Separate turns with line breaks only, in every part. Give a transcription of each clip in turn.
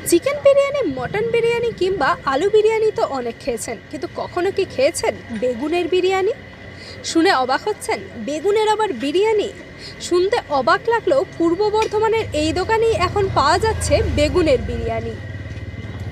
Chicken biryani, mutton biryani কিংবা আলু বিরিয়ানি তো অনেক খেয়েছেন, কিন্তু কখনো কি খেয়েছেন বেগুনের বিরিয়ানি? শুনে অবাক হচ্ছেন, বেগুনের আবার বিরিয়ানি? শুনতে অবাক লাগলেও পূর্ব বর্ধমানের এই দোকানেই এখন পাওয়া যাচ্ছে বেগুনের বিরিয়ানি।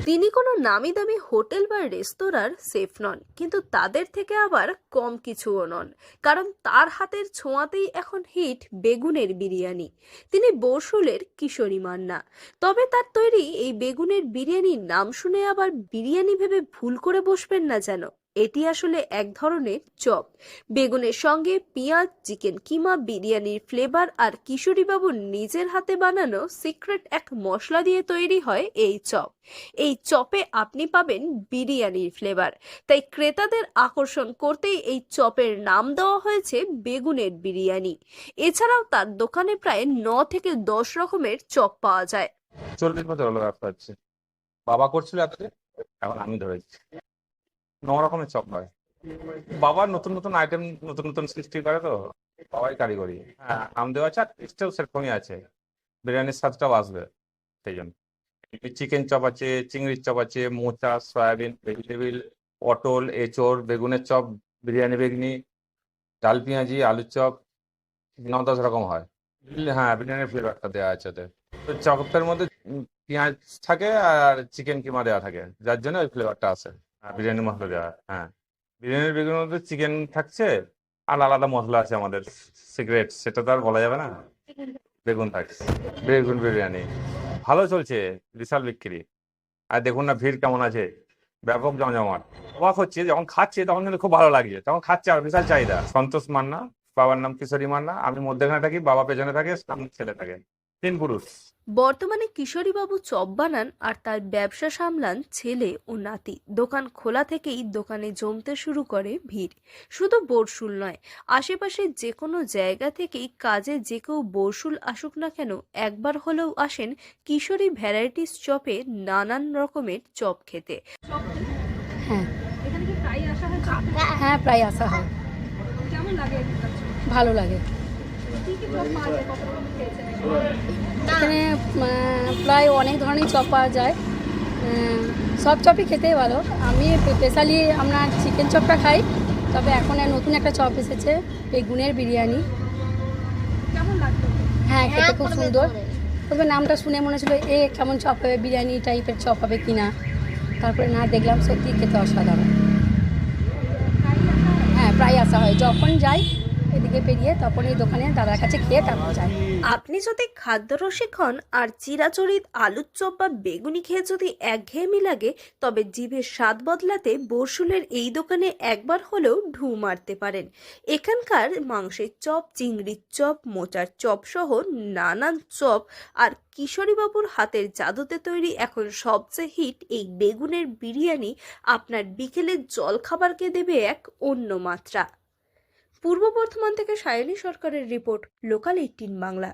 তিনি কোনো নামি দামি হোটেল বা রেস্তোরাঁর শেফ নন, কিন্তু তাদের থেকে আবার কম কিছুও নন, কারণ তার হাতের ছোঁয়াতেই এখন হিট বেগুনের বিরিয়ানি। তিনি বরশুলের কিশোরী মান্না। তবে তার তৈরি এই বেগুনের বিরিয়ানির নাম শুনে আবার বিরিয়ানি ভেবে ভুল করে বসবেন না যেন। এটি আসলে এক ধরনের চপ। বেগুনের সঙ্গে পেঁয়াজ, চিকেন কিমা, বিরিয়ানির ফ্লেভার আর কিশোরীবাবুর নিজের হাতে বানানো সিক্রেট এক মশলা দিয়ে তৈরি হয় এই চপ। এই চপে আপনি পাবেন বিরিয়ানির ফ্লেভার, তাই ক্রেতাদের আকর্ষণ করতেই এই চপের নাম দেওয়া হয়েছে বেগুনের বিরিয়ানি। এছাড়াও তার দোকানে প্রায় 9 থেকে 10 রকমের চপ পাওয়া যায়।
40 বছর হলো ব্যবসা হচ্ছে। বাবা করছিল এতদিন, এখন আমি ধরেছি। 9 রকমের চপ হয়। বাবা নতুন নতুন আইটেম নতুন নতুন সৃষ্টি করে তো, বাবাই কারিগরি। হ্যাঁ, নাম দেওয়া আছে আর টেস্টেও সেরকমই আছে। বিরিয়ানির স্বাদটাও আসবে সেই জন্য। চিকেন চপ আছে, চিংড়ির চপ আছে, মোচা, সয়াবিন, ভেজিটেবিল, পটল, এঁচোড়, বেগুনের চপ, বিরিয়ানি বেগনি, ডাল পেঁয়াজি, আলুর চপ, 9-10 রকম হয়। হ্যাঁ, বিরিয়ানির ফ্লেভারটা দেওয়া আছে ওতে। তো চপের মধ্যে পেঁয়াজ থাকে আর চিকেন কিমা দেওয়া থাকে, যার জন্য ওই ফ্লেভারটা আসে। বিরিয়ানি মশলা দেওয়া হয়। হ্যাঁ, বিরিয়ানির বেগুনের মধ্যে চিকেন থাকছে আর আলাদা মশলা আছে আমাদের সিক্রেট, সেটা তো আর বলা যাবে না। বেগুন থাকছে, বেগুন বিরিয়ানি ভালো চলছে, বিশাল বিক্রি। আর দেখুন না ভিড় কেমন আছে, ব্যাপক জমজমাট। অবাক হচ্ছে, যখন খাচ্ছে তখন কিন্তু খুব ভালো লাগছে, তখন খাচ্ছে আর বিশাল চাহিদা। সন্তোষ মান্না, বাবার নাম কিশোরী মান্না, আমি মধ্যেখানে থাকি, বাবা পেছনে থাকে, সামনে ছেলে থাকে, 3 পুরুষ।
বর্তমানে কিশোরীবাবু চপ বানান আর তার ব্যবসা সামলান ছেলে ও নাতি। দোকান খোলা থেকেই দোকানে জমতে শুরু করে ভিড়। শুধু বরশুল নয়, আশেপাশের যে কোনো জায়গা থেকেই কাজে যে কেউ বরশুল আসুক না কেন, একবার হলেও আসেন কিশোরী ভ্যারাইটিস চপে নানান রকমের চপ খেতে।
হ্যাঁ,
এখানে কি প্রায় আসা হয়?
হ্যাঁ প্রায় আসা হয়।
কেমন লাগে?
ভালো লাগে।
কি কি চপ পাওয়া যায়? কত রকম খেয়েছেন?
এখানে প্রায় অনেক ধরনের চপ পাওয়া যায়। সব চপই খেতেই ভালো। আমি স্পেশালি আপনার চিকেন চপটা খাই, তবে এখন নতুন একটা চপ এসেছে বেগুনের বিরিয়ানি।
কেমন লাগতো?
হ্যাঁ, খেতে খুব সুন্দর। তবে নামটা শুনে মনে হচ্ছিল কেমন চপ হবে, বিরিয়ানি টাইপের চপ হবে কিনা। তারপরে না, দেখলাম সত্যি খেতে অসাধারণ। হ্যাঁ, প্রায় আসা হয়, যখন যাই এদিকে পেরিয়ে তখন এই দোকানে দাদার কাছে খেয়ে তারপর যাই।
আপনি যদি খাদ্যরসিক হন আর চিরাচরিত আলুর চপ বা বেগুনি খেয়ে যদি একঘেয়েমি লাগে, তবে জিভের স্বাদ বদলাতে বরশুলের এই দোকানে একবার হলেও ঢু মারতে পারেন। এখানকার মাংসের চপ, চিংড়ির চপ, মোচার চপ সহ নানান চপ আর কিশোরীবাবুর হাতের জাদুতে তৈরি এখন সবচেয়ে হিট এই বেগুনের বিরিয়ানি আপনার বিকেলের জলখাবারকে দেবে এক অন্য মাত্রা। পূর্ব বর্ধমান থেকে সায়নী সরকারের রিপোর্ট, লোকাল 18 বাংলা।